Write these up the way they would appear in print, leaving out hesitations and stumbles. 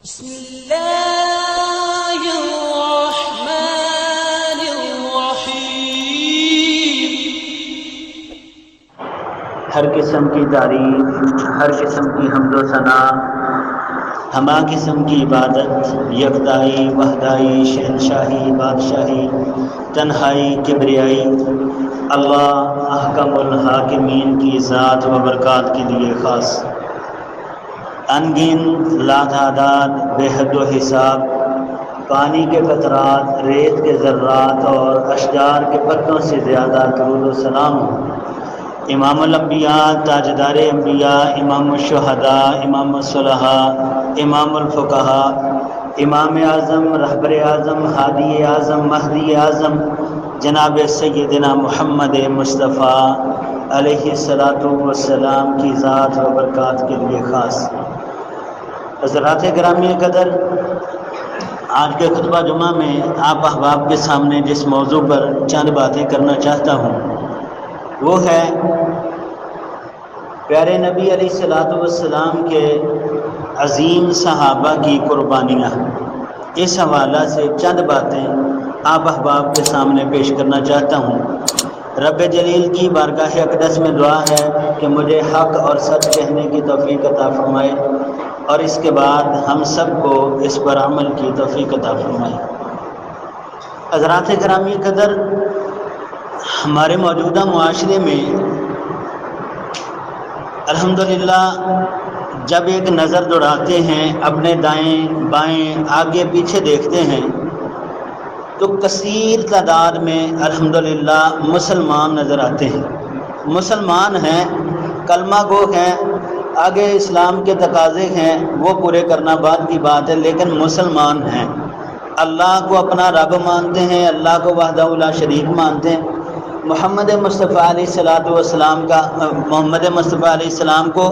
بسم اللہ الرحمن الرحیم۔ ہر قسم کی تعریف، ہر قسم کی حمد و ثنا، ہما قسم کی عبادت، یکتائی، وحدائی، شہنشاہی، بادشاہی، تنہائی، کبریائی، اللہ احکم الحاکمین کی ذات و برکات کے لیے خاص۔ انگن، لاتعداد، بے حد و حساب، پانی کے قطرات، ریت کے ذرات اور اشجار کے پتوں سے زیادہ درود و سلام ہو امام الانبیاء، تاجدار انبیاء، امام الشہداء، امام الصلحاء، امام الفقہاء، امام اعظم، رہبر اعظم، ہادی اعظم، مہدی اعظم، جناب سیدنا محمد مصطفیٰ علیہ الصلاۃ والسلام کی ذات و برکات کے لیے خاص۔ حضرات گرامی قدر، آج کے خطبہ جمعہ میں آپ احباب کے سامنے جس موضوع پر چند باتیں کرنا چاہتا ہوں وہ ہے پیارے نبی علیہ الصلاۃ والسلام کے عظیم صحابہ کی قربانیاں۔ اس حوالہ سے چند باتیں آپ احباب کے سامنے پیش کرنا چاہتا ہوں۔ رب جلیل کی بارگاہ اقدس میں دعا ہے کہ مجھے حق اور سچ کہنے کی توفیق عطا فرمائے اور اس کے بعد ہم سب کو اس پر عمل کی توفیق عطا فرمائے۔ حضرات گرامی قدر، ہمارے موجودہ معاشرے میں الحمدللہ جب ایک نظر دوڑاتے ہیں، اپنے دائیں بائیں آگے پیچھے دیکھتے ہیں تو کثیر تعداد میں الحمدللہ مسلمان نظر آتے ہیں۔ مسلمان ہیں، کلمہ گو ہیں، آگے اسلام کے تقاضے ہیں، وہ پورے کرنا بعد کی بات ہے، لیکن مسلمان ہیں، اللہ کو اپنا رب مانتے ہیں، اللہ کو وحدہ لا شریک مانتے ہیں، محمد مصطفیٰ علیہ السلام کو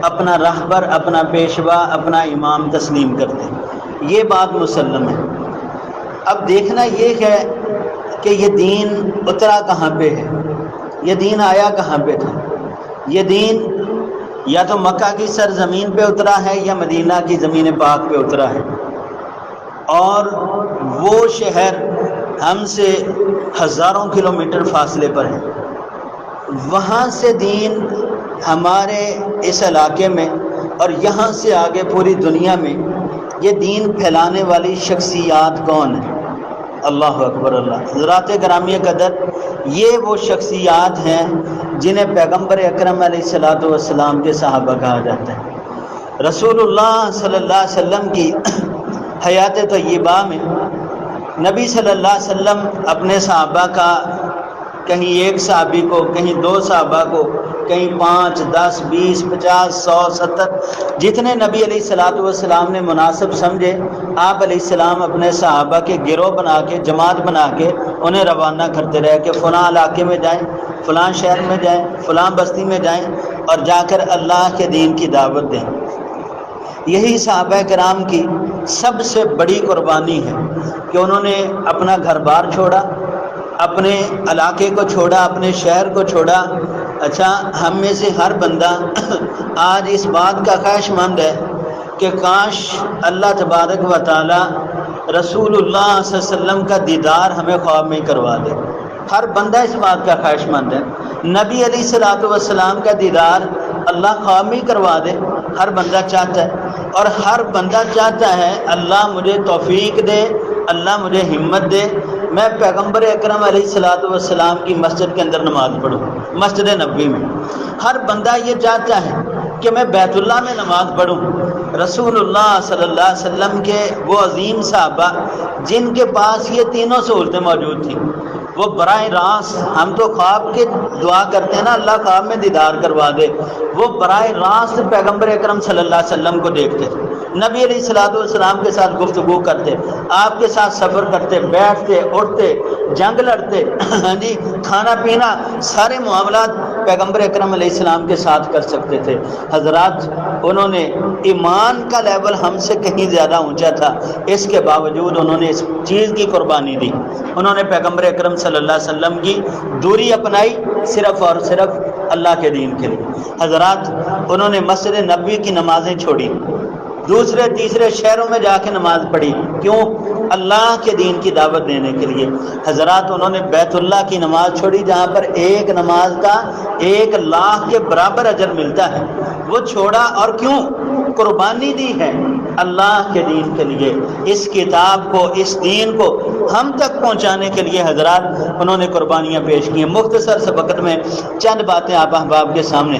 اپنا رہبر، اپنا پیشوا، اپنا امام تسلیم کرتے ہیں۔ یہ بات مسلم ہے۔ اب دیکھنا یہ ہے کہ یہ دین اترا کہاں پہ ہے، یہ دین آیا کہاں پہ تھا۔ یہ دین یا تو مکہ کی سرزمین پہ اترا ہے یا مدینہ کی زمین پاک پہ اترا ہے، اور وہ شہر ہم سے ہزاروں کلومیٹر فاصلے پر ہے۔ وہاں سے دین ہمارے اس علاقے میں اور یہاں سے آگے پوری دنیا میں یہ دین پھیلانے والی شخصیات کون ہیں؟ اللہ اکبر اللہ۔ حضرات گرامی قدر، یہ وہ شخصیات ہیں جنہیں پیغمبر اکرم علیہ الصلاۃ والسلام کے صحابہ کہا جاتا ہے۔ رسول اللہ صلی اللہ علیہ وسلم کی حیات طیبہ میں نبی صلی اللہ علیہ وسلم اپنے صحابہ کا کہیں ایک صحابی کو، کہیں دو صحابہ کو، کہیں 5، 10، 20، 50، 100، 70 جتنے نبی علیہ الصلاۃ والسلام نے مناسب سمجھے، آپ علیہ السلام اپنے صحابہ کے گروہ بنا کے، جماعت بنا کے انہیں روانہ کرتے رہے کہ فلاں علاقے میں جائیں، فلاں شہر میں جائیں، فلاں بستی میں جائیں اور جا کر اللہ کے دین کی دعوت دیں۔ یہی صحابہ کرام کی سب سے بڑی قربانی ہے کہ انہوں نے اپنا گھر بار چھوڑا، اپنے علاقے کو چھوڑا، اپنے شہر کو چھوڑا۔ اچھا، ہم میں سے ہر بندہ آج اس بات کا خواہش مند ہے کہ کاش اللہ تبارک و تعالی رسول اللہ صلی اللہ علیہ وسلم کا دیدار ہمیں خواب میں کروا دے۔ ہر بندہ اس بات کا خواہش مند ہے، نبی علیہ الصلوۃ والسلام کا دیدار اللہ خواب میں کروا دے، ہر بندہ چاہتا ہے، اور ہر بندہ چاہتا ہے اللہ مجھے توفیق دے، اللہ مجھے ہمت دے، میں پیغمبر اکرم علیہ الصلوۃ والسلام کی مسجد کے اندر نماز پڑھوں، مسجد نبوی میں۔ ہر بندہ یہ چاہتا ہے کہ میں بیت اللہ میں نماز پڑھوں۔ رسول اللہ صلی اللہ علیہ وسلم کے وہ عظیم صحابہ جن کے پاس یہ تینوں سہولتیں موجود تھیں، وہ براہ راست، ہم تو خواب کے دعا کرتے ہیں نا اللہ خواب میں دیدار کروا دے، وہ براہ راست پیغمبر اکرم صلی اللہ علیہ وسلم کو دیکھتے، نبی علیہ الصلوۃ والسلام کے ساتھ گفتگو کرتے، آپ کے ساتھ سفر کرتے، بیٹھتے، اٹھتے، جنگ لڑتے، جی کھانا پینا، سارے معاملات پیغمبر اکرم علیہ السلام کے ساتھ کر سکتے تھے۔ حضرات، انہوں نے ایمان کا لیول ہم سے کہیں زیادہ اونچا تھا، اس کے باوجود انہوں نے اس چیز کی قربانی دی، انہوں نے پیغمبر اکرم صلی اللہ علیہ وسلم کی دوری اپنائی صرف اور صرف اللہ کے دین کے لیے۔ حضرات، انہوں نے مسجد نبوی کی نمازیں چھوڑی، دوسرے تیسرے شہروں میں جا کے نماز پڑھی. کیوں؟ اللہ کے دین کی دعوت دینے کے لیے. حضرات انہوں نے بیت اللہ کی نماز چھوڑی جہاں پر ایک نماز کا 1,00,000 کے برابر اجر ملتا ہے، وہ چھوڑا. اور کیوں؟ قربانی دی ہے اللہ کے دین کے لیے. اس کتاب کو، اس دین کو ہم تک پہنچانے کے لیے حضرات انہوں نے قربانیاں پیش کی ہیں. مختصر سے وقت میں چند باتیں آپ احباب کے سامنے.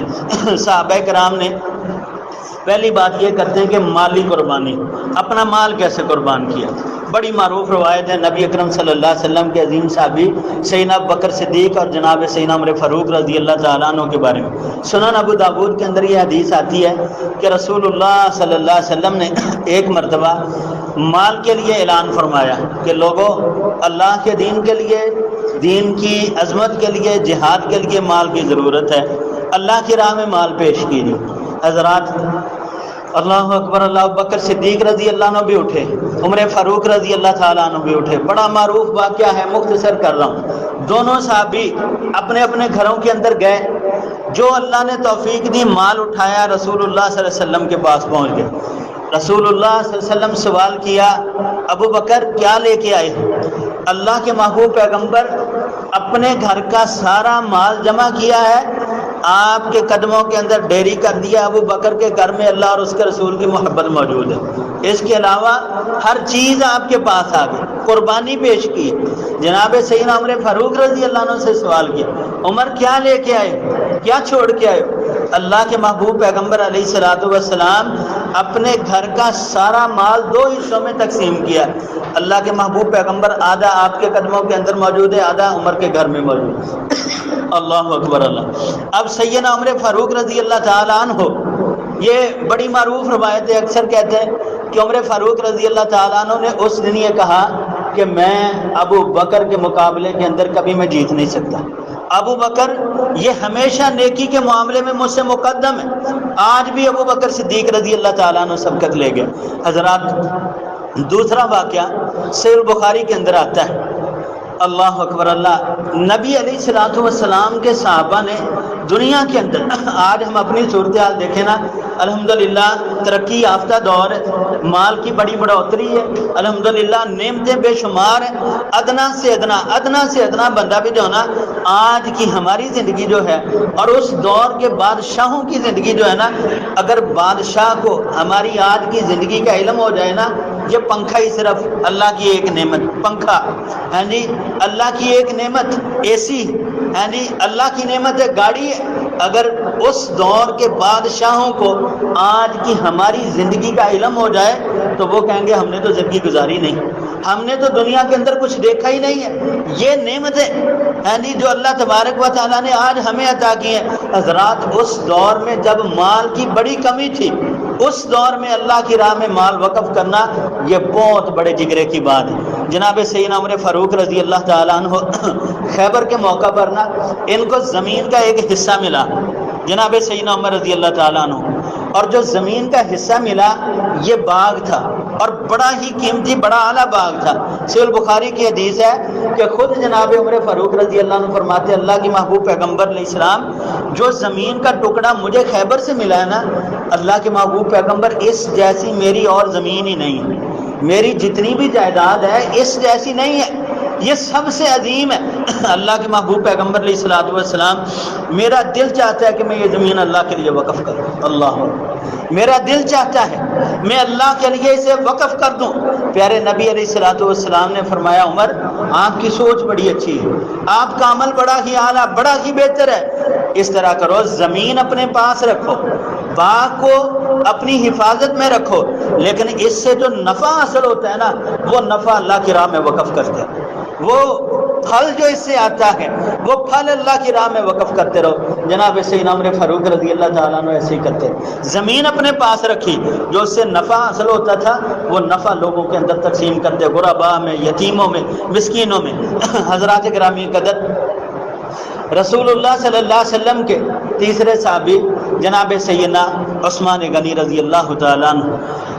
صحابہ کرام نے پہلی بات یہ کرتے ہیں کہ مالی قربانی، اپنا مال کیسے قربان کیا. بڑی معروف روایت ہے نبی اکرم صلی اللہ علیہ وسلم کے عظیم صحابی سیدنا ابوبکر صدیق اور جناب سیدنا عمر فاروق رضی اللہ تعالیٰ عنہ کے بارے میں. سنن ابو داود کے اندر یہ حدیث آتی ہے کہ رسول اللہ صلی اللہ علیہ وسلم نے ایک مرتبہ مال کے لیے اعلان فرمایا کہ لوگوں، اللہ کے دین کے لیے، دین کی عظمت کے لیے، جہاد کے لیے مال کی ضرورت ہے. اللہ کی راہ میں مال پیش کیجیے. حضرات اللہ اکبر، اللہ ابوبکر صدیق رضی اللہ عنہ بھی اٹھے، عمر فاروق رضی اللہ تعالیٰ عنہ بھی اٹھے. بڑا معروف واقعہ ہے، مختصر کر رہا ہوں. دونوں صحابی اپنے اپنے گھروں کے اندر گئے. جو اللہ نے توفیق دی مال اٹھایا، رسول اللہ صلی اللہ علیہ وسلم کے پاس پہنچ گئے. رسول اللہ صلی اللہ علیہ وسلم سوال کیا، ابو بکر کیا لے کے آئے؟ اللہ کے محبوب پیغمبر اپنے گھر کا سارا مال جمع کیا ہے، آپ کے قدموں کے اندر ڈیری کر دیا. ابو بکر کے گھر میں اللہ اور اس کے رسول کی محبت موجود ہے، اس کے علاوہ ہر چیز آپ کے پاس آ گئی. قربانی پیش کی. جناب سیدنا عمر فاروق رضی اللہ عنہ سے سوال کیا، عمر کیا لے کے آئے، کیا چھوڑ کے آئے؟ اللہ کے محبوب پیغمبر علیہ الصلوۃ والسلام اپنے گھر کا سارا مال 2 حصوں میں تقسیم کیا. اللہ کے محبوب پیغمبر آدھا آپ کے قدموں کے اندر موجود ہے، آدھا عمر کے گھر میں موجود ہے. اللہ اکبر اللہ. اب سیدنا عمر فاروق رضی اللہ تعالیٰ عنہ، یہ بڑی معروف روایت ہے، اکثر کہتے ہیں کہ عمر فاروق رضی اللہ تعالیٰ عنہ نے اس دن یہ کہا کہ میں ابو بکر کے مقابلے کے اندر کبھی میں جیت نہیں سکتا. ابو بکر یہ ہمیشہ نیکی کے معاملے میں مجھ سے مقدم ہے. آج بھی ابو بکر صدیق رضی اللہ تعالیٰ عنہ سبقت لے گئے. حضرات دوسرا واقعہ صحیح البخاری کے اندر آتا ہے. اللہ اکبر اللہ. نبی علیہ الصلوۃ والسلام کے صحابہ نے دنیا کے اندر، آج ہم اپنی صورتحال دیکھیں نا، الحمدللہ ترقی یافتہ دور ہے، مال کی بڑی بڑھوتری ہے، الحمدللہ نعمتیں بے شمار ہیں. ادنا سے ادنا بندہ بھی جو ہے نا، آج کی ہماری زندگی جو ہے اور اس دور کے بادشاہوں کی زندگی جو ہے نا، اگر بادشاہ کو ہماری آج کی زندگی کا علم ہو جائے نا، یہ پنکھا ہی صرف اللہ کی ایک نعمت، پنکھا ہے جی، اللہ کی ایک نعمت، اے سی ہے جی، اللہ کی نعمت ہے، گاڑی ہے. اگر اس دور کے بادشاہوں کو آج کی ہماری زندگی کا علم ہو جائے تو وہ کہیں گے ہم نے تو زندگی گزاری نہیں، ہم نے تو دنیا کے اندر کچھ دیکھا ہی نہیں ہے. یہ نعمتیں ہیں جی جو اللہ تبارک و تعالیٰ نے آج ہمیں عطا کی ہیں. حضرات اس دور میں جب مال کی بڑی کمی تھی، اس دور میں اللہ کی راہ میں مال وقف کرنا یہ بہت بڑے جگرے کی بات ہے. جناب سیدنا عمر فاروق رضی اللہ تعالیٰ عنہ خیبر کے موقع پر نا ان کو زمین کا ایک حصہ ملا، جناب سیدنا عمر رضی اللہ تعالیٰ عنہ. اور جو زمین کا حصہ ملا یہ باغ تھا، اور بڑا ہی قیمتی، بڑا اعلیٰ باغ تھا. صحیح البخاری کی حدیث ہے کہ خود جناب عمر فاروق رضی اللہ عنہ فرماتے، اللہ کی محبوب پیغمبر علیہ السلام جو زمین کا ٹکڑا مجھے خیبر سے ملا ہے نا، اللہ کے محبوب پیغمبر اس جیسی میری اور زمین ہی نہیں ہے، میری جتنی بھی جائیداد ہے اس جیسی نہیں ہے، یہ سب سے عظیم ہے. اللہ کے محبوب پیغمبر علیہ الصلوۃ والسلام، میرا دل چاہتا ہے کہ میں یہ زمین اللہ کے لیے وقف کروں. اللہ میرا دل چاہتا ہے میں اللہ کے لیے اسے وقف کر دوں. پیارے نبی علیہ الصلوۃ والسلام نے فرمایا، عمر آپ کی سوچ بڑی اچھی ہے، آپ کا عمل بڑا ہی اعلیٰ، بڑا ہی بہتر ہے. اس طرح کرو، زمین اپنے پاس رکھو، باغ کو اپنی حفاظت میں رکھو، لیکن اس سے جو نفع حاصل ہوتا ہے نا، وہ نفع اللہ کی راہ میں وقف کرتے ہیں. وہ پھل جو اس سے آتا ہے وہ پھل اللہ کی راہ میں وقف کرتے رہو. جناب سیدنا عمر فاروق رضی اللہ تعالیٰ عنہ ایسے ہی کرتے، زمین اپنے پاس رکھی، جو اس سے نفع حاصل ہوتا تھا وہ نفع لوگوں کے اندر تقسیم کرتے، غرباء میں، یتیموں میں، مسکینوں میں. حضرات گرامی قدر، رسول اللہ صلی اللہ علیہ وسلم کے تیسرے صحابی جناب سیدنا عثمان غنی رضی اللہ تعالیٰ عنہ۔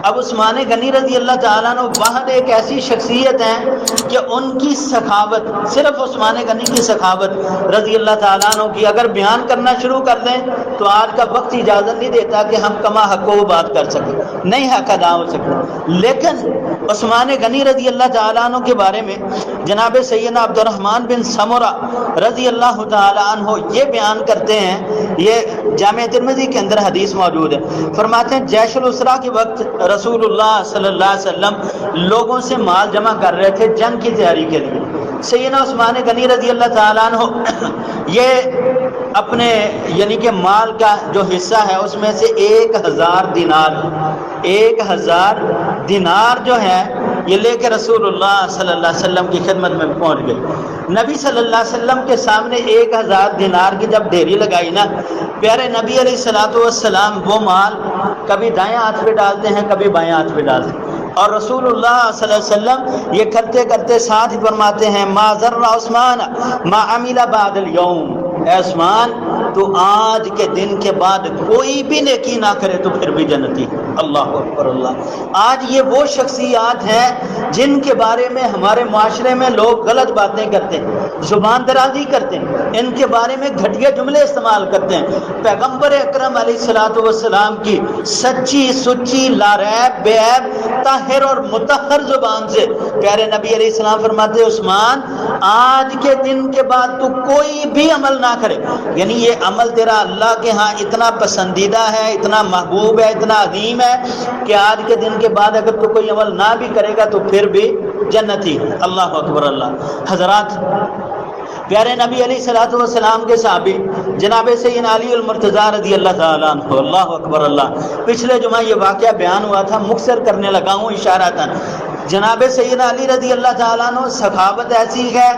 اب عثمان غنی رضی اللہ تعالیٰ عنہ واحد ایک ایسی شخصیت ہیں کہ ان کی سخاوت، صرف عثمان غنی کی سخاوت رضی اللہ تعالیٰ عنہ کی اگر بیان کرنا شروع کر دیں تو آج کا وقت اجازت نہیں دیتا کہ ہم کما حق کو بات کر سکیں، نہیں حق ادا ہو سکتا۔ لیکن عثمان غنی رضی اللہ تعالیٰ عنہ کے بارے میں جناب سیدنا عبد الرحمن بن سمرہ رضی اللہ تعالیٰ عنہ یہ بیان کرتے ہیں، یہ جامع ترمذی کے اندر حدیث موجود ہے، فرماتے ہیں جیش الاسرا کے وقت رسول اللہ صلی اللہ علیہ وسلم لوگوں سے مال جمع کر رہے تھے جنگ کی تیاری کے لیے۔ سیدنا عثمان غنی رضی اللہ تعالیٰ عنہ یہ اپنے یعنی کہ مال کا جو حصہ ہے اس میں سے 1000 دینار 1000 دینار جو ہے یہ لے کے رسول اللہ صلی اللہ علیہ وسلم کی خدمت میں پہنچ گئے۔ نبی صلی اللہ علیہ وسلم کے سامنے 1000 دینار کی جب ڈھیری لگائی نا، پیارے نبی علیہ الصلوۃ والسلام وہ مال کبھی دائیں ہاتھ پہ ڈالتے ہیں کبھی بائیں ہاتھ پہ ڈالتے ہیں، اور رسول اللہ صلی اللہ علیہ وسلم یہ کرتے کرتے ساتھ ہی فرماتے ہیں ما ذر عثمان ما عمل بعد اليوم، اے عثمان تو آج کے دن کے بعد کوئی بھی نیکی نہ کرے تو پھر بھی جنتی۔ اللہ اکبر اللہ۔ آج یہ وہ شخصیات ہیں جن کے بارے میں ہمارے معاشرے میں لوگ غلط باتیں کرتے ہیں، زبان درازی کرتے ہیں، ان کے بارے میں گھٹیا جملے استعمال کرتے ہیں۔ پیغمبر اکرم علیہ الصلوۃ والسلام کی سچی سچی لاریب بے عیب طاہر اور مطہر زبان سے پیارے نبی علیہ السلام فرماتے عثمان آج کے دن کے بعد تو کوئی بھی عمل نہ کرے، یعنی یہ عمل تیرا اللہ کے ہاں اتنا پسندیدہ ہے، اتنا محبوب ہے، اتنا عظیم ہے کہ آج کے دن کے بعد اگر تو کوئی عمل نہ بھی کرے گا تو پھر بھی جنتی۔ اللہ اکبر اللہ۔ حضرات پیارے نبی علیہ الصلوۃ والسلام کے صحابی جناب سیدنا علی المرتضیٰ رضی اللہ تعالیٰ عنہ، اللہ اکبر اللہ۔ پچھلے جمعہ یہ واقعہ بیان ہوا تھا، مختصر کرنے لگا ہوں اشاراتاً۔ جناب سیدنا علی رضی اللہ تعالیٰ عنہ سخاوت ایسی ہے،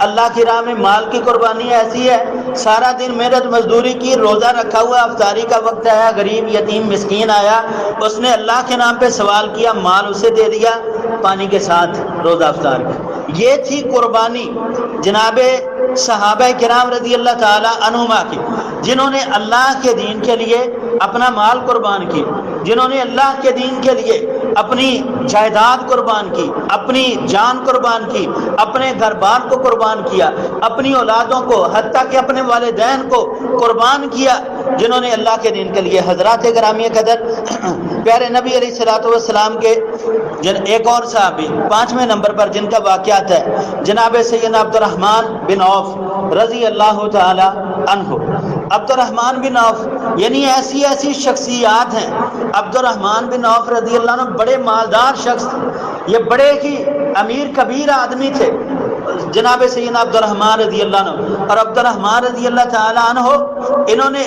اللہ کی راہ میں مال کی قربانی ایسی ہے، سارا دن محنت مزدوری کی، روزہ رکھا ہوا، افطاری کا وقت آیا، غریب یتیم مسکین آیا، اس نے اللہ کے نام پہ سوال کیا، مال اسے دے دیا، پانی کے ساتھ روزہ افطار کیا۔ یہ تھی قربانی جناب صحابہ کرام رضی اللہ تعالیٰ عنہما کی، جنہوں نے اللہ کے دین کے لیے اپنا مال قربان کی، جنہوں نے اللہ کے دین کے لیے اپنی جائیداد قربان کی، اپنی جان قربان کی، اپنے گھر بار کو قربان کیا، اپنی اولادوں کو حتیٰ کہ اپنے والدین کو قربان کیا، جنہوں نے اللہ کے دین کے لیے۔ حضرات گرامی قدر پیارے نبی علیہ الصلوۃ والسلام کے ایک اور صحابی 5ویں نمبر پر جن کا واقعات ہے جناب سیدنا عبد الرحمن بن عوف رضی اللہ تعالی عنہ۔ عبد الرحمن بن عوف یعنی ایسی ایسی شخصیات ہیں۔ عبد الرحمن بن عوف رضی اللہ عنہ بڑے مالدار شخص، یہ بڑے ہی امیر کبیر آدمی تھے جناب سیدنا عبد الرحمن رضی اللہ عنہ۔ اور عبد الرحمن رضی اللہ تعالی عنہ انہوں نے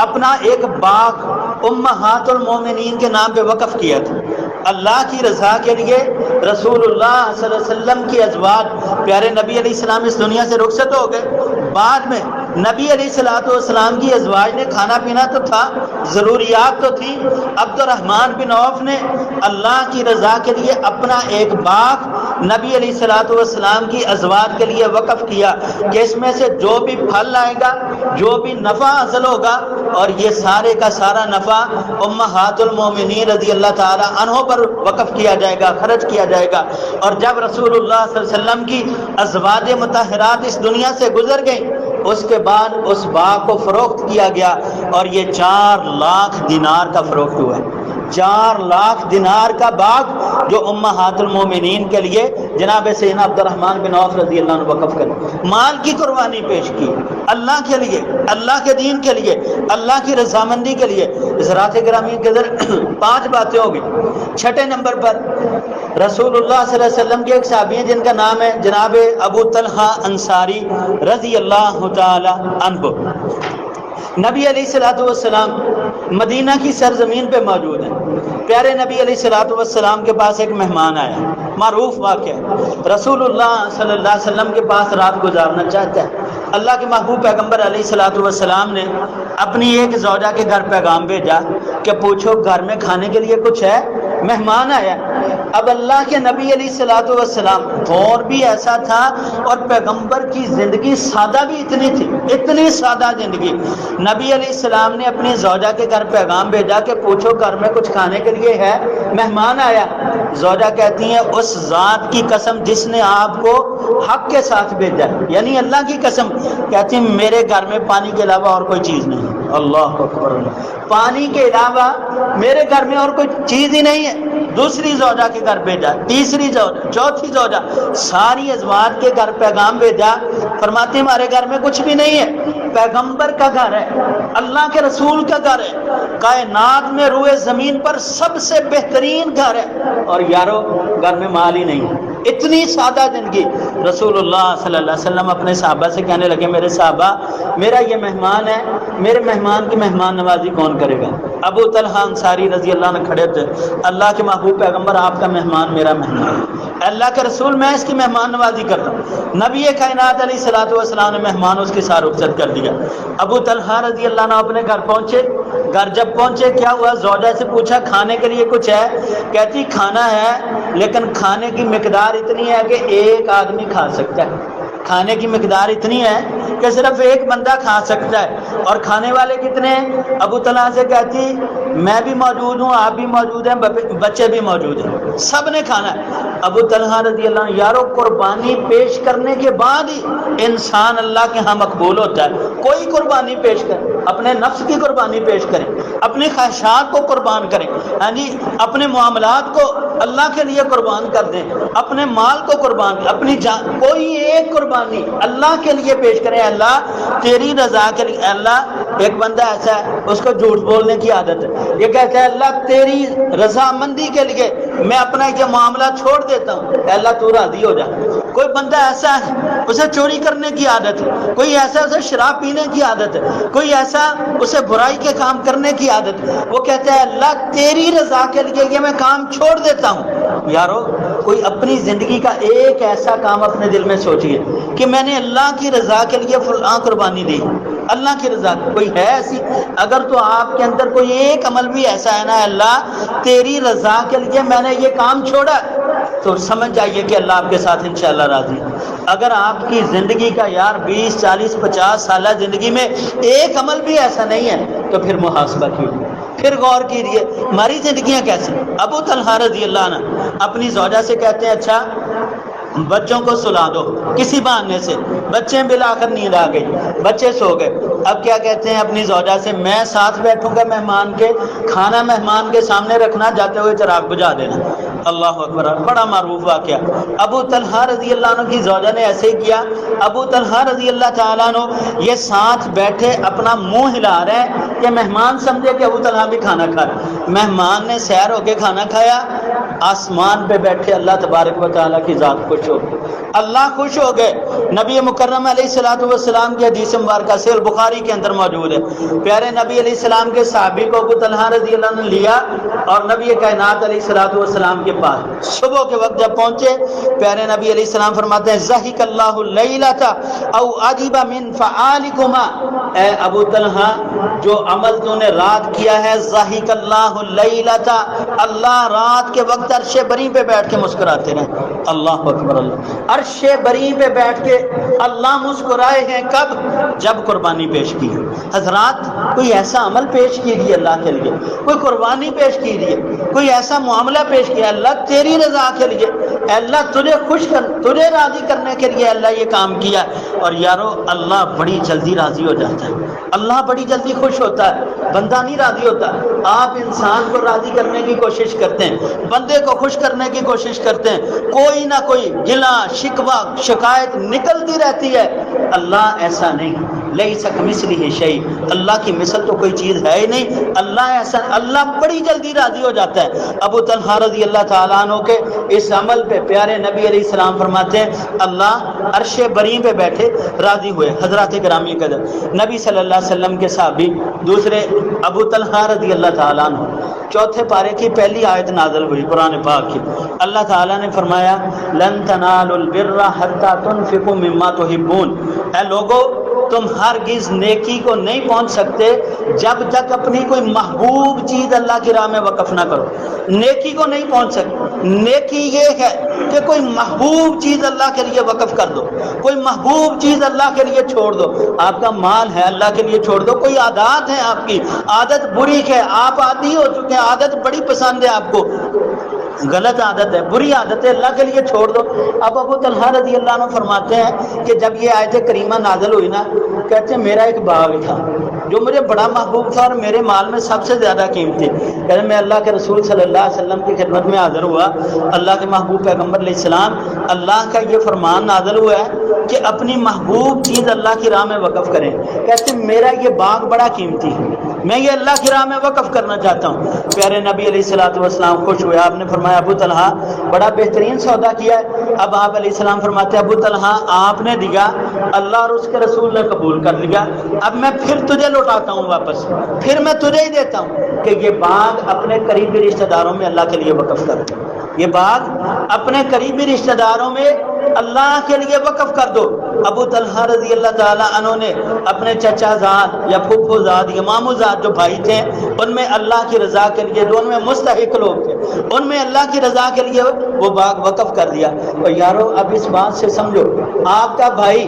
اپنا ایک باغ امہات المومنین کے نام پہ وقف کیا تھا، اللہ کی رضا کے لیے۔ رسول اللہ صلی اللہ علیہ وسلم کی ازواج پیارے نبی علیہ السلام اس دنیا سے رخصت ہو گئے، بعد میں نبی علیہ الصلوۃ والسلام کی ازواج نے کھانا پینا تو تھا، ضروریات تو تھی، عبد الرحمن بن عوف نے اللہ کی رضا کے لیے اپنا ایک باغ نبی علیہ الصلوۃ والسلام کی ازواج کے لیے وقف کیا کہ اس میں سے جو بھی پھل آئے گا، جو بھی نفع حاصل ہوگا، اور یہ سارے کا سارا نفع امہات المومنین رضی اللہ تعالی عنہ پر وقف کیا جائے گا، خرچ کیا جائے گا۔ اور جب رسول اللہ صلی اللہ علیہ وسلم کی ازواج مطہرات اس دنیا سے گزر گئیں، اس کے بعد اس باغ کو فروخت کیا گیا اور یہ 4 لاکھ دینار کا فروخت ہوا ہے۔ 4 لاکھ دینار کا باغ جو امہات المومنین کے لیے جناب سیدنا عبد الرحمن بن عوف رضی اللہ عنہ وقف کر مال کی قربانی پیش کی اللہ کے لیے، اللہ کے دین کے لیے، اللہ کی رضامندی کے لیے۔ حضرات گرامی کے اندر 5 باتیں ہوگی۔ 6 نمبر پر رسول اللہ صلی اللہ علیہ وسلم کے ایک صحابی ہیں جن کا نام ہے جناب ابو طلحہ انصاری رضی اللہ تعالی عنہ۔ نبی علیہ الصلوۃ والسلام مدینہ کی سرزمین پہ موجود ہیں۔ پیارے نبی علیہ الصلوۃ والسلام کے پاس ایک مہمان آیا، معروف واقعہ ہے، رسول اللہ صلی اللہ علیہ وسلم کے پاس رات گزارنا چاہتا ہے۔ اللہ کے محبوب پیغمبر علیہ الصلوۃ والسلام نے اپنی ایک زوجہ کے گھر پیغام بھیجا کہ پوچھو گھر میں کھانے کے لیے کچھ ہے، مہمان آیا۔ اب اللہ کے نبی علیہ الصلوۃ والسلام دور بھی ایسا تھا اور پیغمبر کی زندگی سادہ بھی اتنی تھی، اتنی سادہ زندگی. نبی علیہ السلام نے اپنی زوجہ کے گھر پیغام بھیجا کہ پوچھو گھر میں کچھ کھانے کے لیے ہے، مہمان آیا. زوجہ کہتی ہیں اس ذات کی قسم جس نے آپ کو حق کے ساتھ بھیجا، یعنی اللہ کی قسم. کہتی ہیں میرے گھر میں پانی کے علاوہ اور کوئی چیز نہیں. اللہ اکبر، پانی کے علاوہ میرے گھر میں اور کوئی چیز ہی نہیں ہے. دوسری زوجہ کے گھر بھیجا، تیسری زوجہ، چوتھی زوجہ، ساری ازواج کے گھر پیغام بھیجا. فرماتے ہمارے گھر میں کچھ بھی نہیں ہے. پیغمبر کا گھر ہے، اللہ کے رسول کا گھر ہے، کائنات میں روئے زمین پر سب سے بہترین گھر ہے، اور یارو گھر میں مال ہی نہیں ہے. اتنی سادہ زندگی. رسول اللہ صلی اللہ علیہ وسلم اپنے صحابہ سے کہنے لگے میرے صحابہ میرا یہ مہمان ہے، میرے مہمان کی مہمان نوازی کون کرے گا؟ ابو طلحہ انصاری رضی اللہ عنہ کھڑے تھے. اللہ کے محبوب پیغمبر آپ کا مہمان میرا مہمان، اللہ کے رسول میں اس کی مہمان نوازی کرتا ہوں. نبی کائنات علیہ الصلوۃ والسلام نے مہمان اس کے ساتھ رخصت کر دیا. ابو طلحہ رضی اللہ عنہ اپنے گھر پہنچے. گھر جب پہنچے کیا ہوا؟ زوجہ سے پوچھا کھانے کے لیے کچھ ہے؟ کہتی کھانا ہے لیکن کھانے کی مقدار اتنی ہے کہ ایک آدمی کھا سکتا ہے. کھانے کی مقدار اتنی ہے کہ صرف ایک بندہ کھا سکتا ہے. اور کھانے والے کتنے ہیں؟ ابو طلحہ سے کہتی میں بھی موجود ہوں، آپ بھی موجود ہیں، بچے بھی موجود ہیں، سب نے کھانا ہے. ابو طلحہ رضی اللہ عنہ یارو قربانی پیش کرنے کے بعد ہی انسان اللہ کے ہاں مقبول ہوتا ہے. کوئی قربانی پیش کرے، اپنے نفس کی قربانی پیش کریں، اپنی خواہشات کو قربان کریں، ہاں جی اپنے معاملات کو اللہ کے لیے قربان کر دیں، اپنے مال کو قربان، اپنی جان، کوئی ایک قربانی اللہ کے لیے پیش کریں. اللہ تیری رضا کے لیے. اللہ ایک بندہ ایسا ہے اس کو جھوٹ بولنے کی عادت ہے، یہ کہتا ہے اللہ تیری رضامندی کے لیے میں اپنا یہ معاملہ چھوڑ دیتا ہوں، اللہ تو راضی ہو جا. کوئی بندہ ایسا ہے اسے چوری کرنے کی عادت ہے، کوئی ایسا اسے شراب پینے کی عادت ہے، کوئی ایسا اسے برائی کے کام کرنے کی عادت ہے، وہ کہتا ہے اللہ تیری رضا کے لیے یہ میں کام چھوڑ دیتا ہوں. یارو کوئی اپنی زندگی کا ایک ایسا کام اپنے دل میں سوچیے کہ میں نے اللہ کی رضا کے لیے فلاں قربانی دی، اللہ کی رضا. کوئی ہے ایسی؟ اگر تو آپ کے اندر کوئی ایک عمل بھی ایسا ہے نا اللہ تیری رضا کے لیے میں نے یہ کام چھوڑا، تو سمجھ جائیے کہ اللہ آپ کے ساتھ انشاءاللہ راضی ہے. اگر آپ کی زندگی کا یار 20 40 50 سالہ زندگی میں ایک عمل بھی ایسا نہیں ہے تو پھر محاسبہ کیجیے، پھر غور کیجیے ہماری زندگیاں کیسی. ابو طلحہ رضی اللہ عنہ اپنی زوجہ سے کہتے ہیں اچھا بچوں کو سلا دو. کسی بہانے سے بچے بالآخر نیند آ گئی، بچے سو گئے. اب کیا کہتے ہیں اپنی زوجہ سے میں ساتھ بیٹھوں گا مہمان کے، کھانا مہمان کے سامنے رکھنا، جاتے ہوئے چراغ بجھا دینا. اللہ اکبر، بڑا معروف واقعہ. ابو طلحہ رضی اللہ عنہ کی زوجہ نے ایسے ہی کیا. ابو طلحہ رضی اللہ تعالیٰ عنہ یہ ساتھ بیٹھے اپنا منہ ہلا رہے ہیں کہ مہمان سمجھے کہ ابو طلحہ بھی کھانا کھا رہے. مہمان نے سیر ہو کے کھانا کھایا، آسمان پہ بیٹھے اللہ تبارک و تعالیٰ کی ذات خوش ہو گئی، اللہ خوش ہو گئے. نبی مکرم علیہ الصلوۃ والسلام کی حدیث مبارکہ صحیح البخاری کے اندر موجود ہے. پیارے نبی علیہ السلام کے صحابی کو ابو طلحہ رضی اللہ عنہ نے لیا اور نبی کائنات علیہ الصلوۃ والسلام کے پاس صبح کے وقت جب پہنچے پیارے نبی علیہ السلام فرماتے ہیں ضحک اللہ اللیلۃ او عجب من فعالکما، اے ابو طلحہ جو عمل تو نے رات کیا ہے، ضحک اللہ اللیلۃ، اللہ رات کے وقت عرش بری پہ بیٹھ کے مسکراتے رہے. اللہ اکبر. اللہ عرش بری پہ بیٹھ کے اللہ مسکرائے ہیں کب؟ جب قربانی پیش کی. حضرات کوئی ایسا عمل پیش کیجیے اللہ کے لیے، کوئی قربانی پیش کیجیے، کوئی ایسا معاملہ پیش کیا اللہ تیری رضا کے لیے، اللہ تجھے خوش کر، تجھے راضی کرنے کے لیے اللہ یہ کام کیا. اور یارو اللہ بڑی جلدی راضی ہو جاتا ہے، اللہ بڑی جلدی خوش ہوتا ہے، بندہ نہیں راضی ہوتا. آپ انسان کو راضی کرنے کی کوشش کرتے ہیں، بندے کو خوش کرنے کی کوشش کرتے ہیں، کوئی نہ کوئی گلا شکوہ شکایت نکلتی رہتی ہے. اللہ ایسا نہیں، لیس کمثلہ شیء، اللہ کی مثل تو کوئی چیز ہے ہی نہیں. اللہ ایسا، اللہ بڑی جلدی راضی ہو جاتا ہے. ابو طلحہ رضی اللہ تعالیٰ عنہ کے اس عمل پہ پیارے نبی علیہ السلام فرماتے ہیں اللہ عرش بری پہ بیٹھے راضی ہوئے. حضرات گرامی قدر نبی صلی اللہ علیہ وسلم کے صحابی دوسرے ابو طلحہ رضی اللہ تعالیٰ عنہ، چوتھے پارے کی پہلی آیت نازل ہوئی قرآن پاک کی. اللہ تعالیٰ نے فرمایا لن تنالوا البر حتى تنفقوا مما تحبون، اے لوگو تم ہرگز نیکی کو نہیں پہنچ سکتے جب تک اپنی کوئی محبوب چیز اللہ کی راہ میں وقف نہ کرو. نیکی کو نہیں پہنچ سکتے. نیکی یہ ہے کہ کوئی محبوب چیز اللہ کے لیے وقف کر دو, کوئی محبوب چیز اللہ کے لیے چھوڑ دو. آپ کا مال ہے اللہ کے لیے چھوڑ دو. کوئی عادات ہے آپ کی, عادت بری ہے, آپ عادی ہو چکے ہیں, عادت بڑی پسند ہے آپ کو, غلط عادت ہے, بری عادت ہے, اللہ کے لیے چھوڑ دو. اب ابو طلحہ رضی اللہ عنہ فرماتے ہیں کہ جب یہ آیت کریمہ نازل ہوئی نا, کہتے ہیں میرا ایک باغ تھا جو مجھے بڑا محبوب تھا اور میرے مال میں سب سے زیادہ قیمتی. کہتے میں اللہ کے رسول صلی اللہ علیہ وسلم کی خدمت میں حاضر ہوا. اللہ کے محبوب پیغمبر علیہ السلام, اللہ کا یہ فرمان نازل ہوا ہے کہ اپنی محبوب چیز اللہ کی راہ میں وقف کریں. کہتے ہیں میرا یہ باغ بڑا قیمتی ہے, میں یہ اللہ کی راہ میں وقف کرنا چاہتا ہوں. پیارے نبی علیہ الصلوۃ والسلام خوش ہوئے. آپ نے فرمایا ابو طلحہ بڑا بہترین سودا کیا ہے. اب آپ علیہ السلام فرماتے ہیں ابو طلحہ آپ نے دیا, اللہ اور اس کے رسول نے قبول کر لیا, اب میں پھر تجھے لوٹاتا ہوں واپس, پھر میں تجھے ہی دیتا ہوں کہ یہ باغ اپنے قریبی رشتہ داروں میں اللہ کے لیے وقف کر دو. یہ باغ اپنے قریبی رشتہ داروں میں اللہ کے لیے وقف کر دو. ابو طلحہ رضی اللہ تعالیٰ عنہ نے اپنے چچا زاد یا پھپھو زاد یا مامو زاد جو بھائی تھے ان میں اللہ کی رضا کے لیے, جو ان میں مستحق لوگ تھے, ان میں اللہ کی رضا کے لیے وہ باغ وقف کر دیا. اور یارو اب اس بات سے سمجھو, آپ کا بھائی,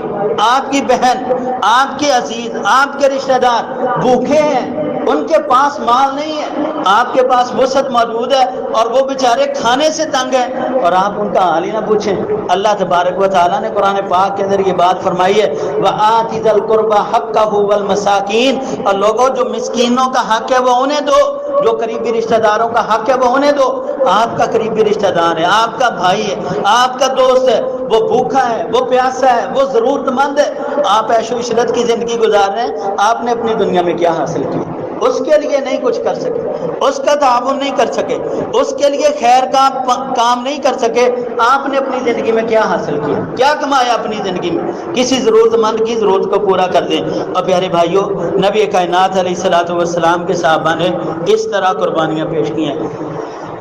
آپ کی بہن, آپ کے عزیز, آپ کے رشتہ دار بھوکے ہیں, ان کے پاس مال نہیں ہے, آپ کے پاس وسعت موجود ہے اور وہ بیچارے کھانے سے تنگ ہیں, اور آپ ان کا حال ہی نہ پوچھیں. اللہ تبارک و تعالیٰ نے قرآن پاک کے اندر یہ بات فرمائی ہے وَآتِ ذَا الْقُرْبَى حَقَّهُ وَالْمَسَاكِينَ, اور لوگوں جو مسکینوں کا حق ہے وہ انہیں دو, جو قریبی رشتہ داروں کا حق ہے وہ انہیں دو. آپ کا قریبی رشتہ دار ہے, آپ کا بھائی ہے, آپ کا دوست ہے, وہ بھوکا ہے, وہ پیاسا ہے, وہ ضرورت مند ہے, آپ عیش و عشرت کی زندگی گزار رہے ہیں, آپ نے اپنی دنیا میں کیا حاصل کیا؟ اس کے لیے نہیں کچھ کر سکے, اس کا تعاون نہیں کر سکے, اس کے لیے خیر کا کام نہیں کر سکے. آپ نے اپنی زندگی میں کیا حاصل کیا, کیا کمایا اپنی زندگی میں؟ کسی ضرورت مند کی ضرورت کو پورا کر دیں. اور پیارے بھائیوں, نبی کائنات علیہ الصلوۃ والسلام کے صحابہ نے اس طرح قربانیاں پیش کی ہیں.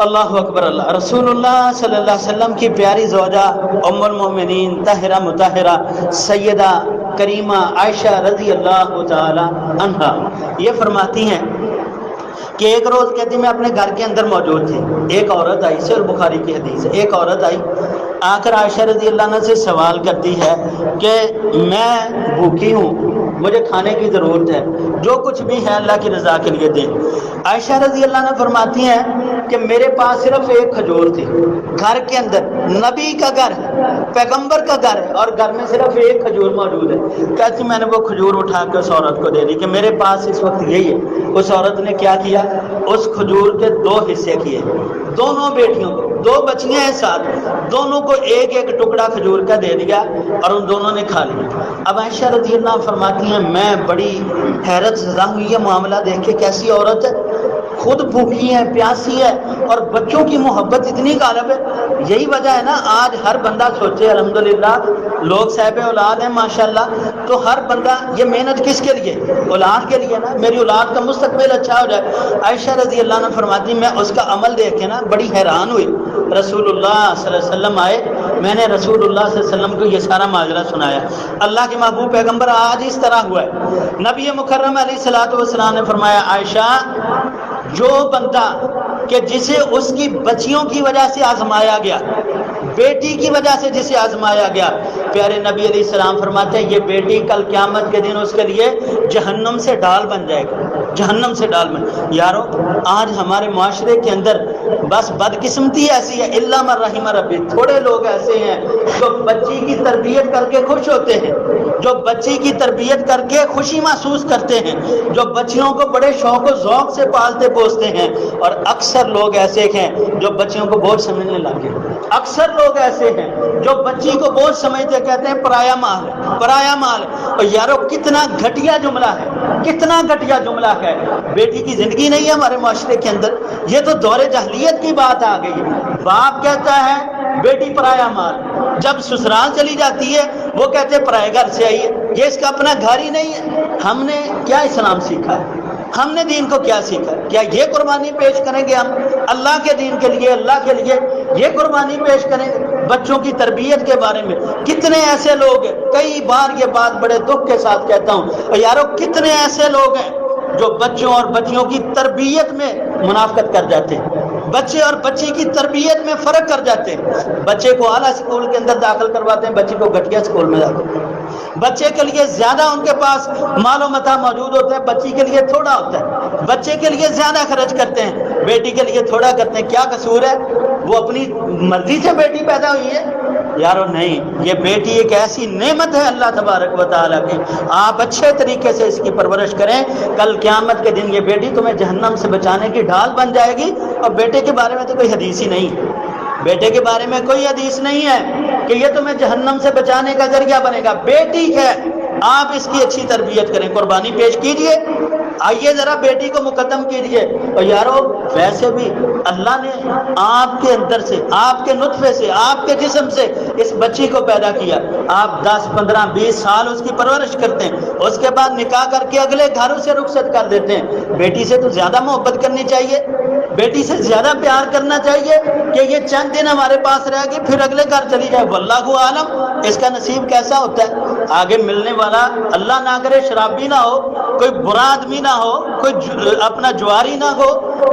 اللہ اکبر اللہ. رسول اللہ صلی اللہ علیہ وسلم کی پیاری زوجہ ام المومنین طاہرہ مطہرہ سیدہ کریمہ عائشہ رضی اللہ تعالی عنہا یہ فرماتی ہیں کہ ایک روز کہتی میں اپنے گھر کے اندر موجود تھی, ایک عورت آئی, سے اور بخاری کی حدیث ہے, ایک عورت آئی آ کر عائشہ رضی اللہ عنہ سے سوال کرتی ہے کہ میں بھوکی ہوں, مجھے کھانے کی ضرورت ہے, جو کچھ بھی ہے اللہ کی رضا کے لیے دیں. عائشہ رضی اللہ عنہ فرماتی ہیں کہ میرے پاس صرف ایک کھجور تھی, گھر کے اندر, نبی کا گھر ہے, پیغمبر کا گھر ہے, اور گھر میں صرف ایک کھجور موجود ہے. کہتی میں نے وہ کھجور اٹھا کے اس عورت کو دے دی کہ میرے پاس اس وقت یہی ہے. اس عورت نے کیا کیا, اس کھجور کے 2 حصے کیے, دونوں بیٹیوں کو, 2 بچیاں ہیں ساتھ, دونوں کو ایک ایک ٹکڑا کھجور کا دے دیا اور ان دونوں نے کھا لیا. اب عائشہ رضی اللہ عنہ فرماتی ہیں میں بڑی حیرت زدہ ہوئی یہ معاملہ دیکھ کے, کیسی عورت ہے, خود بھوکی ہے, پیاسی ہے, اور بچوں کی محبت اتنی غالب ہے. یہی وجہ ہے نا آج ہر بندہ سوچے الحمدللہ لوگ صاحب اولاد ہیں ماشاءاللہ, تو ہر بندہ یہ محنت کس کے لیے, اولاد کے لیے نا, میری اولاد کا مستقبل اچھا ہو جائے. عائشہ رضی اللہ عنہ فرماتی میں اس کا عمل دیکھ کے نا بڑی حیران ہوئی. رسول اللہ صلی اللہ علیہ وسلم آئے, میں نے رسول اللہ صلی اللہ علیہ وسلم کو یہ سارا ماجرا سنایا. اللہ کے محبوب پیغمبر آج اس طرح ہوا ہے. نبی مکرم علیہ الصلوۃ والسلام نے فرمایا عائشہ جو بندہ کہ جسے اس کی بچیوں کی وجہ سے آزمایا گیا, بیٹی کی وجہ سے جسے آزمایا گیا, پیارے نبی علیہ السلام فرماتے ہیں یہ بیٹی کل قیامت کے دن اس کے لیے جہنم سے ڈال بن جائے گا, جہنم سے ڈال بن. یارو آج ہمارے معاشرے کے اندر بس بدقسمتی ایسی ہے, الا من رحم ربی, تھوڑے لوگ ایسے ہیں جو بچی کی تربیت کر کے خوش ہوتے ہیں, جو بچی کی تربیت کر کے خوشی محسوس کرتے ہیں, جو بچیوں کو بڑے شوق و ذوق سے پالتے پوستے ہیں, اور اکثر لوگ ایسے ہیں جو بچیوں کو بوجھ سمجھنے لگے. اکثر لوگ ایسے ہیں جو بچی کو بوجھ سمجھتے, کہتے ہیں پرایا مال ہے, پرایا مال ہے. اور یارو کتنا گھٹیا جملہ ہے, کتنا گھٹیا جملہ ہے. بیٹی کی زندگی نہیں ہے ہمارے معاشرے کے اندر, یہ تو دور جاہلیت کی بات آ گئی ہے. باپ کہتا ہے بیٹی پرایا مال, جب سسرال چلی جاتی ہے وہ کہتے ہیں پرائے گھر سے آئی ہے, یہ اس کا اپنا گھر ہی نہیں ہے. ہم نے کیا اسلام سیکھا ہے, ہم نے دین کو کیا سیکھا؟ کیا یہ قربانی پیش کریں گے ہم اللہ کے دین کے لیے, اللہ کے لیے یہ قربانی پیش کریں گے؟ بچوں کی تربیت کے بارے میں کتنے ایسے لوگ ہیں، کئی بار یہ بات بڑے دکھ کے ساتھ کہتا ہوں، اور یارو کتنے ایسے لوگ ہیں جو بچوں اور بچیوں کی تربیت میں منافقت کر جاتے ہیں، بچے اور بچی کی تربیت میں فرق کر جاتے ہیں، بچے کو اعلیٰ اسکول کے اندر داخل کرواتے ہیں، بچی کو گھٹیا اسکول میں داخل کرواتے ہیں، بچے کے لیے زیادہ ان کے پاس مال و متاع موجود ہوتا ہے، بچی کے لیے تھوڑا ہوتا ہے، بچے کے لیے زیادہ خرچ کرتے ہیں، بیٹی کے لیے تھوڑا کرتے ہیں، کیا قصور ہے؟ وہ اپنی مرضی سے بیٹی پیدا ہوئی ہے؟ یارو نہیں، یہ بیٹی ایک ایسی نعمت ہے اللہ تبارک و تعالیٰ کی، آپ اچھے طریقے سے اس کی پرورش کریں، کل قیامت کے دن یہ بیٹی تمہیں جہنم سے بچانے کی ڈھال بن جائے گی۔ اور بیٹے کے بارے میں تو کوئی حدیث ہی نہیں، بیٹے کے بارے میں کوئی حدیث نہیں ہے کہ یہ تمہیں جہنم سے بچانے کا ذریعہ بنے گا، بیٹی ہے، آپ اس کی اچھی تربیت کریں، قربانی پیش کیجئے، آئیے ذرا بیٹی کو مقدم کیجئے۔ اور یارو ویسے بھی اللہ نے آپ کے اندر سے، آپ کے نطفے سے، آپ کے جسم سے اس بچی کو پیدا کیا، آپ 10 15 20 سال اس کی پرورش کرتے ہیں، اس کے بعد نکاح کر کے اگلے گھروں سے رخصت کر دیتے ہیں۔ بیٹی سے تو زیادہ محبت کرنی چاہیے، بیٹی سے زیادہ پیار کرنا چاہیے کہ یہ چند دن ہمارے پاس رہے گی پھر اگلے گھر چلی جائے، واللہ عالم اس کا نصیب کیسا ہوتا ہے۔ آگے ملنے والا اللہ نہ کرے شرابی نہ ہو، کوئی برا آدمی نہ ہو، کوئی اپنا جواری نہ ہو،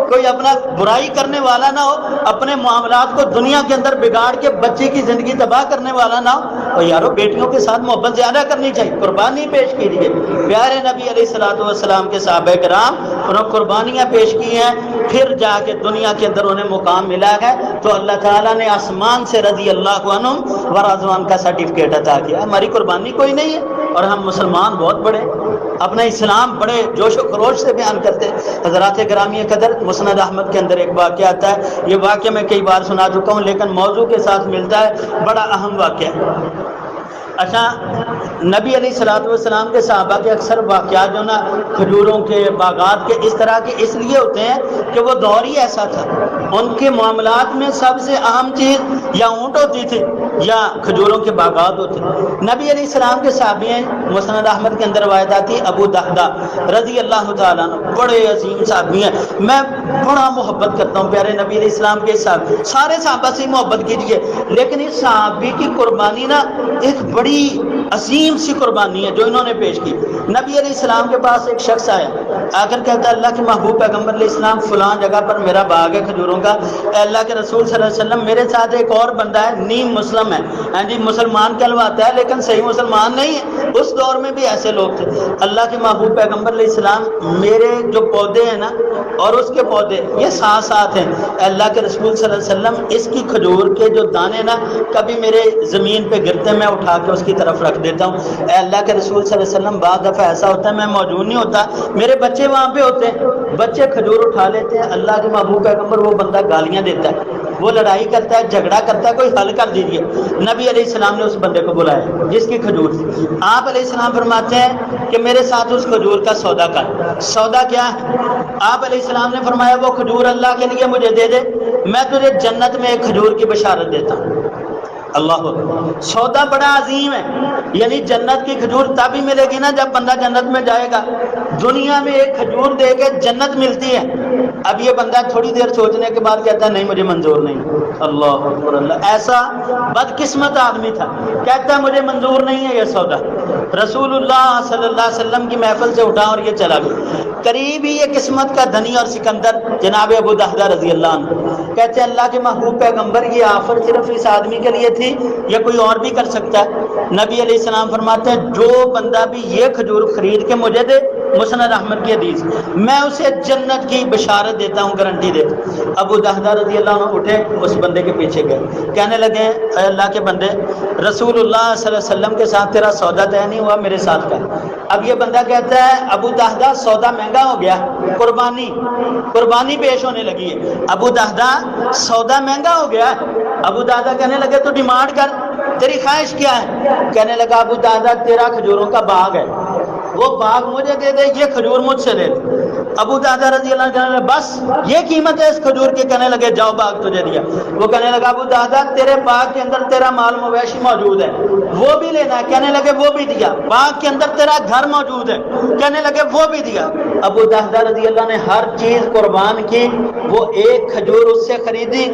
کوئی اپنا برائی کرنے والا نہ ہو، اپنے معاملات کو دنیا کے اندر بگاڑ کے بچے کی زندگی تباہ کرنے والا نہ ہو۔ اور یارو بیٹیوں کے ساتھ محبت زیادہ کرنی چاہیے، قربانی پیش کیجیے۔ پیارے نبی علیہ الصلوۃ والسلام کے صحابہ کرام انہوں نے قربانیاں پیش کی ہیں، پھر جا کے دنیا کے اندر انہیں مقام ملا ہے، تو اللہ تعالیٰ نے آسمان سے رضی اللہ عنہم و رضوان کا سرٹیفکیٹ عطا کیا۔ ہماری قربانی کوئی نہیں ہے، اور ہم مسلمان بہت بڑے اپنا اسلام بڑے جوش و خروش سے بیان کرتے ہیں۔ حضرات گرامی قدر، مسند احمد کے اندر ایک واقعہ آتا ہے، یہ واقعہ میں کئی بار سنا چکا ہوں لیکن موضوع کے ساتھ ملتا ہے، بڑا اہم واقعہ ہے۔ اچھا، نبی علیہ الصلوۃ والسلام کے صحابہ کے اکثر واقعات جو نا کھجوروں کے باغات کے اس طرح کے اس لیے ہوتے ہیں کہ وہ دور ہی ایسا تھا، ان کے معاملات میں سب سے اہم چیز یا اونٹ ہوتی تھی یا کھجوروں کے باغات ہوتے تھے۔ نبی علیہ السلام کے صحابی ہیں، مسند احمد کے اندر روایت آتی، ابو دحدہ رضی اللہ تعالیٰ عنہ، بڑے عظیم صحابی ہیں، میں بڑا محبت کرتا ہوں پیارے نبی علیہ السلام کے صحابی، سارے صحابہ سے محبت کیجیے، لیکن اس صحابی کی قربانی نا ایک بڑی عظیم سی قربانی ہے جو انہوں نے پیش کی۔ نبی علیہ السلام کے پاس ایک شخص آیا، آ کر کہتا ہے اللہ کے محبوب پیغمبر علیہ السلام، فلاں جگہ پر میرا باغ ہے کھجوروں کا، اے اللہ کے رسول صلی اللہ علیہ وسلم میرے ساتھ ایک اور بندہ ہے، نیم مسلم ہے، ہاں جی مسلمان کہلواتا ہے لیکن صحیح مسلمان نہیں ہے، اس دور میں بھی ایسے لوگ تھے۔ اللہ کے محبوب پیغمبر علیہ السلام میرے جو پودے ہیں نا اور اس کے پودے یہ ساتھ ساتھ ہیں، اے اللہ کے رسول صلی اللہ علیہ وسلم اس کی کھجور کے جو دانے نا کبھی میرے زمین پہ گرتے میں اٹھا کے اس کی طرف رکھ دیتا ہوں، اے اللہ کے رسول صلی اللہ علیہ وسلم بعض دفعہ ایسا ہوتا ہے میں موجود نہیں ہوتا، میرے بچے وہاں پہ ہوتے ہیں، بچے کھجور اٹھا لیتے ہیں، اللہ کے محبوب پیغمبر وہ بندہ گالیاں دیتا ہے، وہ لڑائی کرتا ہے، جھگڑا کرتا ہے، کوئی حل کر دیجیے۔ نبی علیہ السلام نے اس بندے کو بلایا جس کی کھجور تھی، آپ علیہ السلام فرماتے ہیں کہ میرے ساتھ اس کھجور کا سودا کر۔ سودا کیا ہے؟ آپ علیہ السلام نے فرمایا وہ کھجور اللہ کے لیے مجھے دے دے، میں تجھے جنت میں ایک کھجور کی بشارت دیتا ہوں۔ اللہ اکبر، سودا بڑا عظیم ہے، یعنی جنت کی کھجور تب ہی ملے گی نا جب بندہ جنت میں جائے گا، دنیا میں ایک کھجور دے کے جنت ملتی ہے۔ اب یہ بندہ تھوڑی دیر سوچنے کے بعد کہتا ہے نہیں مجھے منظور نہیں، اللہ اکبر اللہ، ایسا بدقسمت آدمی تھا، کہتا ہے مجھے منظور نہیں ہے یہ سودا۔ رسول اللہ صلی اللہ علیہ وسلم کی محفل سے اٹھا اور یہ چلا گیا۔ قریب ہی یہ قسمت کا دھنی اور سکندر جناب ابو دحدہ رضی اللہ عنہ کہتے ہیں اللہ کے محبوب پیغمبر یہ آفر صرف اس آدمی کے لیے تھی یا کوئی اور بھی کر سکتا ہے؟ نبی علیہ السلام فرماتے ہیں جو بندہ بھی یہ کھجور خرید کے مجھے دے، مسند احمد کی حدیث، میں اسے جنت کی بشارت دیتا ہوں، گارنٹی دیتا ہوں۔ ابو دحدہ رضی اللہ عنہ اٹھے، اس بندے کے پیچھے گئے، کہنے لگے اے اللہ کے بندے، رسول اللہ صلی اللہ علیہ وسلم کے ساتھ تیرا سودا طے نہیں ہوا، میرے ساتھ کا۔ اب یہ بندہ کہتا ہے ابو دحدہ سودا مہنگا ہو گیا، قربانی پیش ہونے لگی ہے، ابو دحدہ سودا مہنگا ہو گیا۔ ابو دحدہ کہنے لگے تو ڈیمانڈ کر، تیری خواہش کیا ہے؟ کہنے لگا ابو دحدہ تیرا کھجوروں کا باغ ہے، وہ باغ مجھے دے دے، یہ کھجور مجھ سے لے لے۔ ابو دہدہ رضی اللہ عنہ کہنے لگے بس یہ قیمت ہے اس کھجور کی؟ کہنے لگے جاؤ باغ تجھے دیا۔ وہ کہنے لگا ابو دہدہ تیرے باغ کے اندر تیرا مال مویشی موجود ہے، وہ بھی لینا ہے؟ کہنے لگے وہ بھی دیا۔ باغ کے اندر تیرا گھر موجود ہے؟ کہنے لگے وہ بھی دیا۔ ابو دہدہ رضی اللہ نے ہر چیز قربان کی، وہ ایک کھجور اس سے خریدی،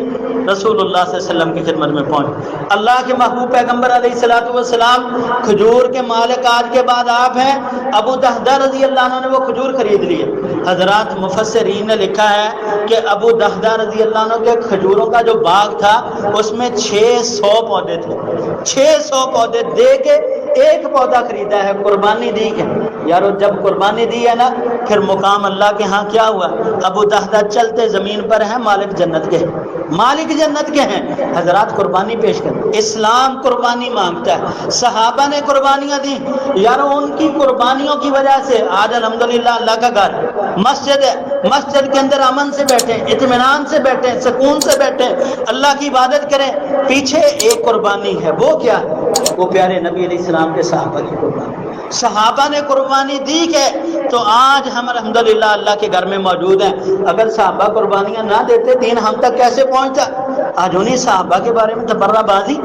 رسول اللہ صلی اللہ علیہ وسلم کی خدمت میں پہنچ۔ اللہ کے محبوب پیغمبر علیہ الصلوۃ والسلام کھجور کے مالک آج کے بعد آپ ہیں، ابو دہدہ رضی اللہ عنہ نے وہ کھجور خرید لیے۔ حضرات مفسرین نے لکھا ہے کہ ابو دہدہ رضی اللہ عنہ کے کھجوروں کا جو باغ تھا اس میں 600 پودے تھے، 600 پودے دے کے ایک پودا خریدا ہے، قربانی دی ہے۔ یارو جب قربانی دی ہے نا پھر مقام اللہ کے ہاں کیا ہوا؟ ابو دہدہ چلتے زمین پر ہیں، مالک جنت کے ہیں، مالک جنت کے ہیں۔ حضرات قربانی پیش کر، اسلام قربانی مانگتا ہے، صحابہ نے قربانیاں دی، یارو ان کی قربانیوں کی وجہ سے آج الحمدللہ اللہ کا گھر مسجد ہے، مسجد کے اندر امن سے بیٹھیں، اطمینان سے بیٹھیں، سکون سے بیٹھیں، اللہ کی عبادت کریں۔ پیچھے ایک قربانی ہے، وہ کیا ہے؟ وہ پیارے نبی علیہ السلام کے صحابہ کی قربانی، صحابہ نے قربانی دی کہ تو آج ہم الحمدللہ اللہ کے گھر میں موجود ہیں۔ اگر صحابہ قربانیاں نہ دیتے دین ہم تک کیسے پہنچتا؟ آج انہی صحابہ کے بارے میں تبرہ بازی،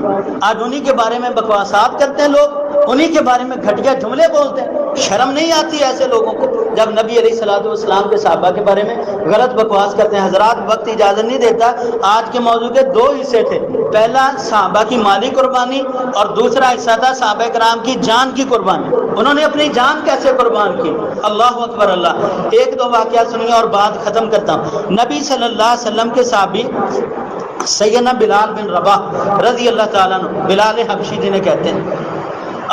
آج انہی کے بارے میں بکواسات کرتے ہیں لوگ، انہی کے بارے میں گھٹیا جملے بولتے ہیں۔ شرم نہیں آتی ایسے لوگوں کو جب نبی علیہ الصلوۃ والسلام کے صحابہ کے بارے میں غلط بکواس کرتے ہیں؟ حضرات وقت اجازت نہیں دیتا، آج کے موضوع کے دو حصے تھے، پہلا صحابہ کی مالی قربانی اور دوسرا حصہ تھا صحابہ کرام کی جان کی قربانی، انہوں نے اپنی جان کیسے قربان کی۔ اللہ اکبر اللہ۔ ایک دو واقعہ سنیے اور بات ختم کرتا ہوں۔ نبی صلی اللہ علیہ وسلم کے صحابی سیدنا بلال بن رباح رضی اللہ تعالیٰ عنہ، بلال حبشی جنہیں کہتے ہیں،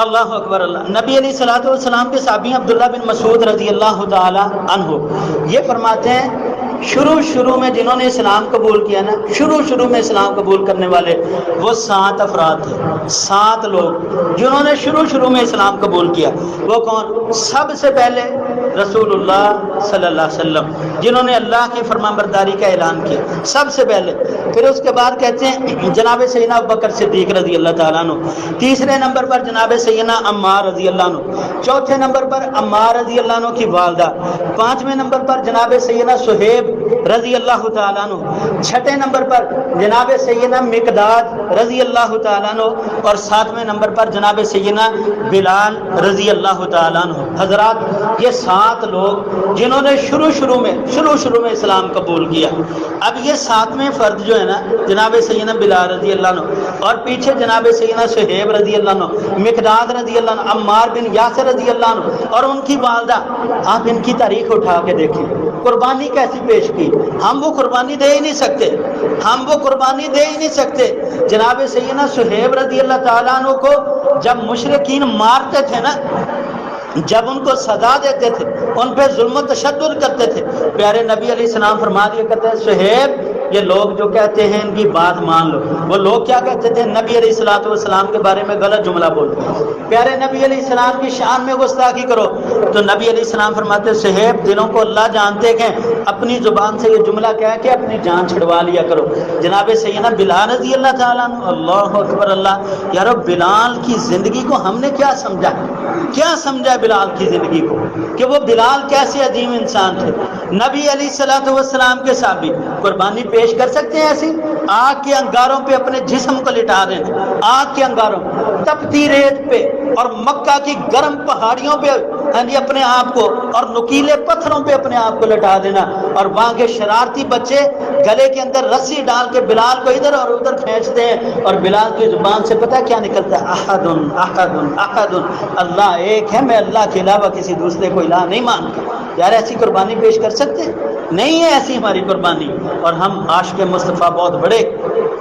اللہ اکبر اللہ، نبی علیہ الصلوۃ والسلام کے صحابی عبداللہ بن مسعود رضی اللہ تعالیٰ عنہ، یہ فرماتے ہیں شروع میں جنہوں نے اسلام قبول کیا نا، شروع میں اسلام قبول کرنے والے وہ 7 افراد تھے، 7 لوگ جنہوں نے شروع میں اسلام قبول کیا۔ وہ کون؟ سب سے پہلے رسول اللہ صلی اللہ علیہ وسلم، جنہوں نے اللہ کی فرمانبرداری کا اعلان کیا سب سے پہلے۔ پھر اس کے بعد کہتے ہیں جناب سیدنا ابوبکر صدیق رضی اللہ تعالیٰ عنہ، تیسرے نمبر پر جناب سیدنا عمار رضی اللہ عنہ، چوتھے نمبر پر عمار رضی اللہ عنہ کی والدہ، پانچویں نمبر پر جناب سیدنا صہیب رضی اللہ تعالیٰ عنہ، چھٹے نمبر پر جناب سیدنا مقداد رضی اللہ تعالیٰ عنہ، اور 7ویں نمبر پر جناب سیدنا بلال رضی اللہ تعالیٰ عنہ۔ حضرات یہ 7 لوگ جنہوں نے شروع میں اسلام قبول کیا۔ اب یہ 7ویں فرد جو ہے نا جناب سیدنا بلال رضی اللہ عنہ، اور پیچھے جناب سیدنا صہیب رضی اللہ عنہ، مقداد رضی اللہ عنہ، عمار بن یاسر رضی اللہ عنہ، اور ان کی والدہ، آپ ان کی تاریخ اٹھا کے دیکھیں، قربانی کیسی پیش کی۔ ہم وہ قربانی دے ہی نہیں سکتے، جناب سیدنا صہیب رضی اللہ تعالیٰ عنہ کو جب مشرکین مارتے تھے نا، جب ان کو سزا دیتے تھے، ان پہ ظلم و تشدد کرتے تھے، پیارے نبی علیہ السلام فرما دیا کرتے ہیں صہیب یہ لوگ جو کہتے ہیں ان کی بات مان لو۔ وہ لوگ کیا کہتے تھے؟ نبی علیہ الصلوۃ والسلام کے بارے میں غلط جملہ بولتے ہیں، پیارے نبی علیہ السلام کی شان میں گستاخی کرو، تو نبی علیہ السلام فرماتے صہیب دلوں کو اللہ جانتے ہیں، اپنی زبان سے یہ جملہ کہہ کے اپنی جان چھڑوا لیا کرو۔ جناب سیدنا بلال رضی اللہ تعالیٰ عنہ، اللہ اکبر اللہ، یارو بلال کی زندگی کو ہم نے کیا سمجھا بلال کی زندگی کو کہ وہ بلال کیسے عظیم انسان تھے۔ نبی علیہ الصلوۃ والسلام کے صحابی قربانی پیش کر سکتے ہیں ایسی؟ آگ کے انگاروں پہ اپنے جسم کو لٹا دینا، آگ کے انگاروں تپتی ریت پہ اور مکہ کی گرم پہاڑیوں پہ اپنے آپ کو اور نکیلے پتھروں پہ اپنے آپ کو لٹا دینا، اور وہاں کے شرارتی بچے گلے کے اندر رسی ڈال کے بلال کو ادھر اور ادھر کھینچتے ہیں، اور بلال کی زبان سے پتہ کیا نکلتا ہے؟ احد احد احد، اللہ ایک ہے، میں اللہ کے علاوہ کسی دوسرے کو الہ نہیں مانتا۔ یار ایسی قربانی پیش کر سکتے ہیں؟ نہیں ہے ایسی ہماری قربانی۔ اور ہم عاشق مصطفیٰ بہت بڑے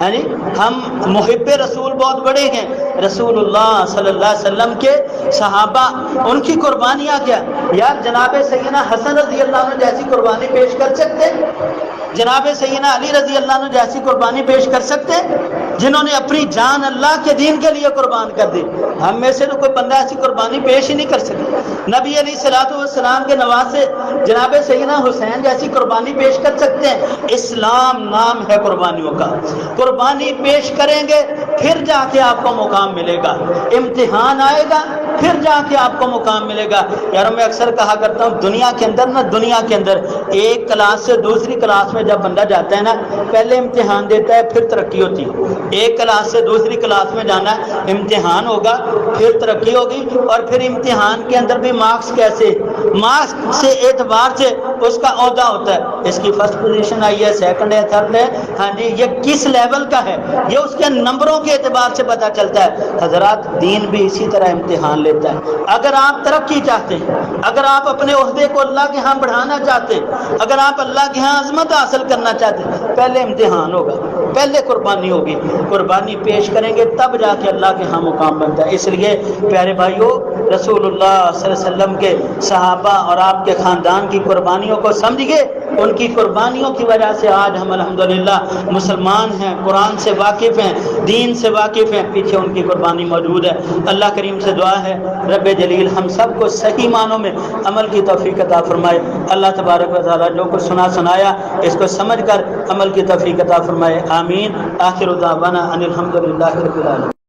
ہیں جی، ہم محب رسول بہت بڑے ہیں، رسول اللہ صلی اللہ علیہ وسلم کے صحابہ ان کی قربانیاں کیا؟ یار جناب سیدنا حسن رضی اللہ عنہ جیسی قربانی پیش کر سکتے؟ جناب سیدنا علی رضی اللہ عنہ جیسی قربانی پیش کر سکتے جنہوں نے اپنی جان اللہ کے دین کے لیے قربان کر دی؟ ہم میں سے تو کوئی بندہ ایسی قربانی پیش ہی نہیں کر سکے۔ نبی علیہ الصلوۃ والسلام کے نواسے جناب سیدنا حسین جیسی قربانی پیش کر سکتے ہیں؟ اسلام نام ہے قربانیوں کا، قربانی پیش کریں گے پھر جا کے آپ کو مقام ملے گا، امتحان آئے گا پھر جا کے آپ کو مقام ملے گا۔ یار میں اکثر کہا کرتا ہوں دنیا کے اندر ایک کلاس سے دوسری کلاس میں جب بندہ جاتا ہے نا، پہلے امتحان دیتا ہے پھر ترقی ہوتی ہے۔ ایک کلاس سے دوسری کلاس میں جانا، امتحان ہوگا پھر ترقی ہوگی، اور پھر امتحان کے اندر بھی مارکس کیسے، مارکس سے اعتبار سے اس کا عہدہ ہوتا ہے، اس کی فرسٹ پوزیشن آئی ہے، سیکنڈ ہے، تھرڈ ہے، ہاں جی یہ کس لیول کا ہے یہ اس کے نمبروں کے اعتبار سے پتہ چلتا ہے۔ حضرات دین بھی اسی طرح امتحان لیتا ہے۔ اگر آپ ترقی چاہتے ہیں، اگر آپ اپنے عہدے کو اللہ کے ہاں بڑھانا چاہتے ہیں، اگر آپ اللہ کے ہاں عظمت حاصل کرنا چاہتے ہیں، پہلے امتحان ہوگا، پہلے قربانی ہوگی، قربانی پیش کریں گے تب جا کے اللہ کے ہاں مقام بنتا ہے۔ اس لیے پیارے بھائیوں، رسول اللہ صلی اللہ علیہ وسلم کے صحابہ اور آپ کے خاندان کی قربانیوں کو سمجھیے، ان کی قربانیوں کی وجہ سے آج ہم الحمدللہ مسلمان ہیں، قرآن سے واقف ہیں، دین سے واقف ہیں، پیچھے ان کی قربانی موجود ہے۔ اللہ کریم سے دعا ہے رب جلیل ہم سب کو صحیح معنوں میں عمل کی توفیق عطا فرمائے۔ اللہ تبارک و تعالیٰ جو کچھ سنایا اس کو سمجھ کر عمل کی توفیق عطا فرمائے، آمین۔ آخر دعوانا ان الحمدللہ رب العالمین۔